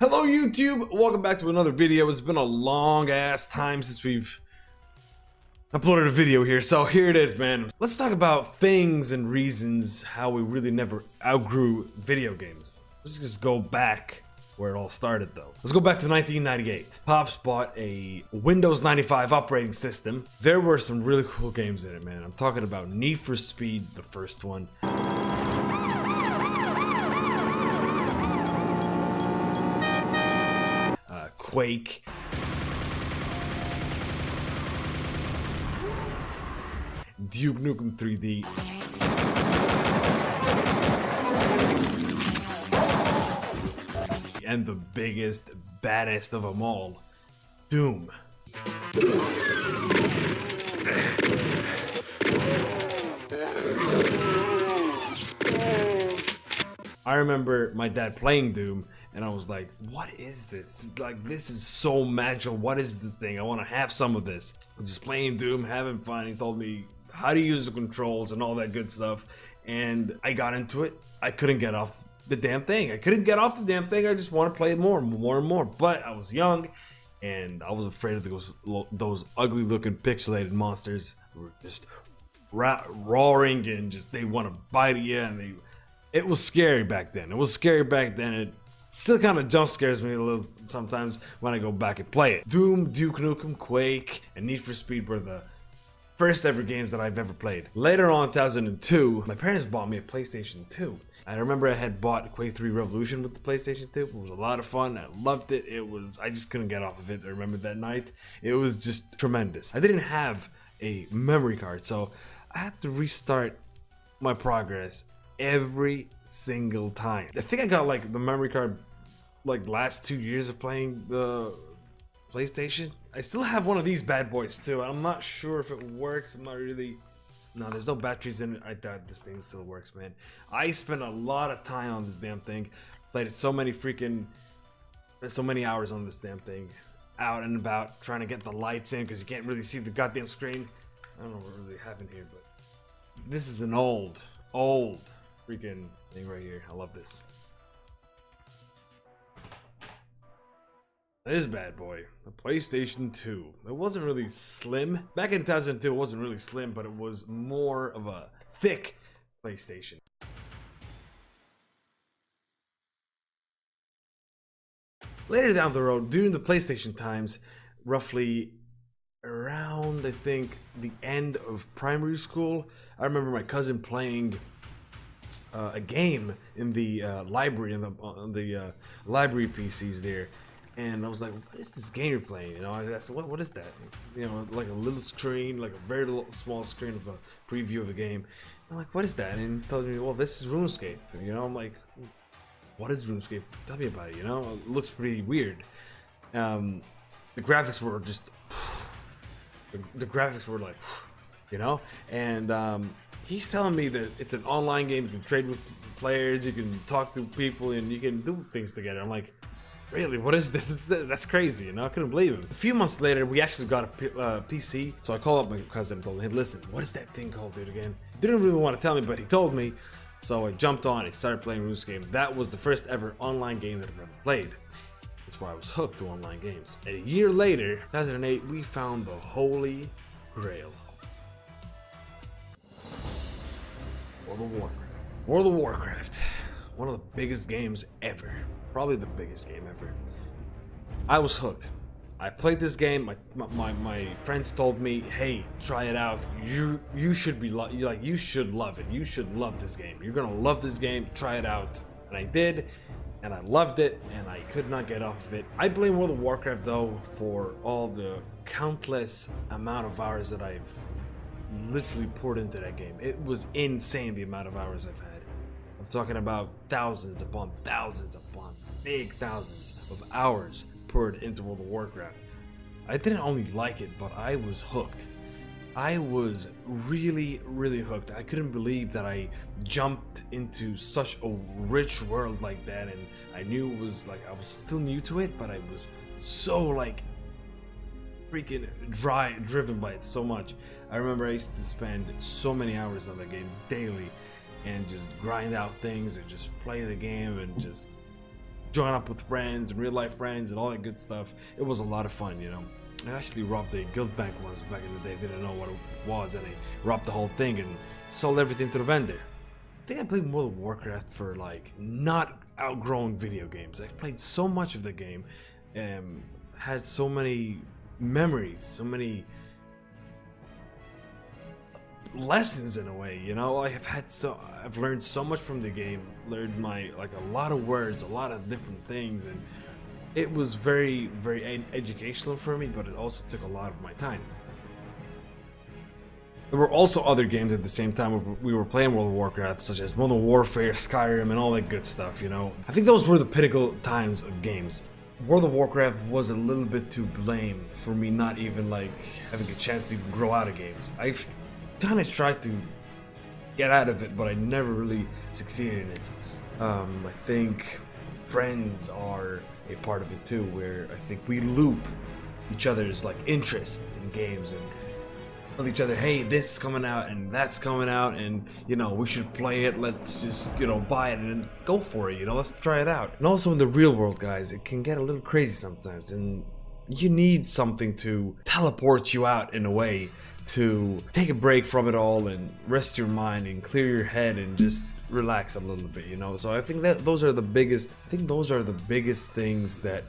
Hello YouTube, welcome back to another video. It's been a long ass time since we've uploaded a video here, so here it is, man. Let's talk about things and reasons how we really never outgrew video games. Let's just go back where it all started though. Let's go back to 1998. Pops bought a Windows 95 operating system. There were some really cool games in it, man. I'm talking about Need for Speed, the first one. Quake. Duke Nukem 3D. And the biggest, baddest of them all, Doom. I remember my dad playing Doom, and I was like, what is this? Like, this is so magical. What is this thing? I want to have some of this. I'm just playing Doom, having fun. He told me how to use the controls and all that good stuff. And I got into it. I couldn't get off the damn thing. I just want to play it more and more. But I was young, and I was afraid of those ugly looking pixelated monsters who were just roaring and just, they want to bite you. And it was scary back then. It still kind of jump scares me a little sometimes when I go back and play it. Doom, Duke Nukem, Quake, and Need for Speed were the first ever games that I've ever played. Later on in 2002, my parents bought me a PlayStation 2. I remember I had bought Quake 3 Revolution with the PlayStation 2. It was a lot of fun. I loved it. I just couldn't get off of it. I remember that night. It was just tremendous. I didn't have a memory card, so I had to restart my progress every single time. I think I got like the memory card like last 2 years of playing the PlayStation. I still have one of these bad boys too. I'm not sure if it works. I'm not really. No, there's no batteries in it. I doubt this thing still works, man. I spent a lot of time on this damn thing. Played it so many hours on this damn thing. Out and about trying to get the lights in because you can't really see the goddamn screen. I don't know what really happened here, but this is an old freaking thing right here. I love this. This bad boy, the PlayStation 2. It wasn't really slim. Back in 2002, it wasn't really slim, but it was more of a thick PlayStation. Later down the road, during the PlayStation times, roughly around, I think, the end of primary school, I remember my cousin playing a game in the library, on the library PCs there, and I was like, what is this game you're playing? You know, I asked, what is that? You know, like a little screen, like a very small screen of a preview of a game. I'm like, what is that? And he told me, well, this is RuneScape. You know, I'm like, what is RuneScape? Tell me about it. You know, it looks pretty weird. The graphics were just, the graphics were like, you know, and he's telling me that it's an online game. You can trade with players, you can talk to people, and you can do things together. I'm like, really? What is this? That's crazy, you know? I couldn't believe it. A few months later, we actually got a PC. So I called up my cousin and told him, hey, listen, what is that thing called, dude, again? He didn't really want to tell me, but he told me. So I jumped on and started playing RuneScape. That was the first ever online game that I've ever played. That's why I was hooked to online games. And a year later, 2008, we found the Holy Grail. World of Warcraft. One of the biggest games ever. Probably the biggest game ever. I was hooked. I played this game. My friends told me, hey, try it out. You should be you should love it. You should love this game. You're gonna love this game. Try it out. And I did, and I loved it, and I could not get off of it. I blame World of Warcraft though for all the countless amount of hours that I've literally poured into that game. It was insane the amount of hours I've had. I'm talking about thousands upon big thousands of hours poured into World of Warcraft. I didn't only like it, but I was hooked. I was really hooked. I couldn't believe that I jumped into such a rich world like that, and I knew it was like, I was still new to it, but I was so like freaking driven by it so much. I remember I used to spend so many hours on that game daily and just grind out things and just play the game and just join up with friends and real life friends and all that good stuff. It was a lot of fun, you know. I actually robbed a guild bank once back in the day. Didn't know what it was, and I robbed the whole thing and sold everything to the vendor. I think I played World of Warcraft for like not outgrowing video games. I've played so much of the game, had so many memories, so many lessons in a way, you know. I've learned so much from the game, learned a lot of words, a lot of different things, and it was very, very educational for me, but it also took a lot of my time. There were also other games at the same time we were playing World of Warcraft, such as Modern Warfare, Skyrim, and all that good stuff, you know. I think those were the pinnacle times of games. World of Warcraft was a little bit to blame for me not even like having a chance to even grow out of games. I've kind of tried to get out of it, but I never really succeeded in it. I think friends are a part of it too, where I think we loop each other's like interest in games and tell each other, hey, this is coming out and that's coming out, and you know, we should play it. Let's just, you know, buy it and go for it, you know, let's try it out. And also in the real world, guys, it can get a little crazy sometimes, and you need something to teleport you out in a way, to take a break from it all and rest your mind and clear your head and just relax a little bit, you know. So I think that those are the biggest things that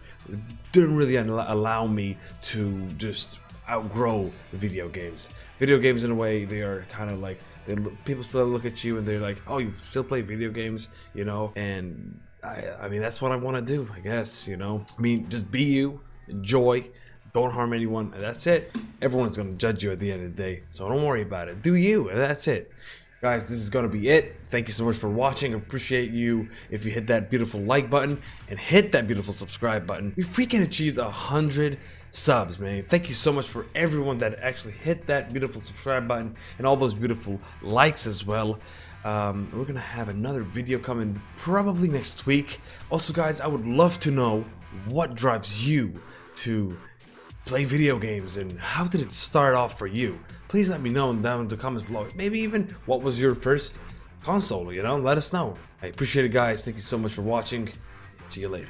didn't really allow me to just outgrow video games. Video games, in a way, they are kind of like, people still look at you and they're like, oh, you still play video games, you know. And I mean, that's what I want to do, I guess, you know. I mean, just be you, enjoy, don't harm anyone, and that's it. Everyone's gonna judge you at the end of the day, so don't worry about it. Do you, and that's it. Guys, this is gonna be it. Thank you so much for watching. I appreciate you if you hit that beautiful like button and hit that beautiful subscribe button. We freaking achieved 100 subs, man. Thank you so much for everyone that actually hit that beautiful subscribe button and all those beautiful likes as well. We're gonna have another video coming probably next week. Also, guys, I would love to know what drives you to play video games and how did it start off for you. Please let me know down in the comments below. Maybe even what was your first console, you know. Let us know. I appreciate it, guys. Thank you so much for watching. See you later.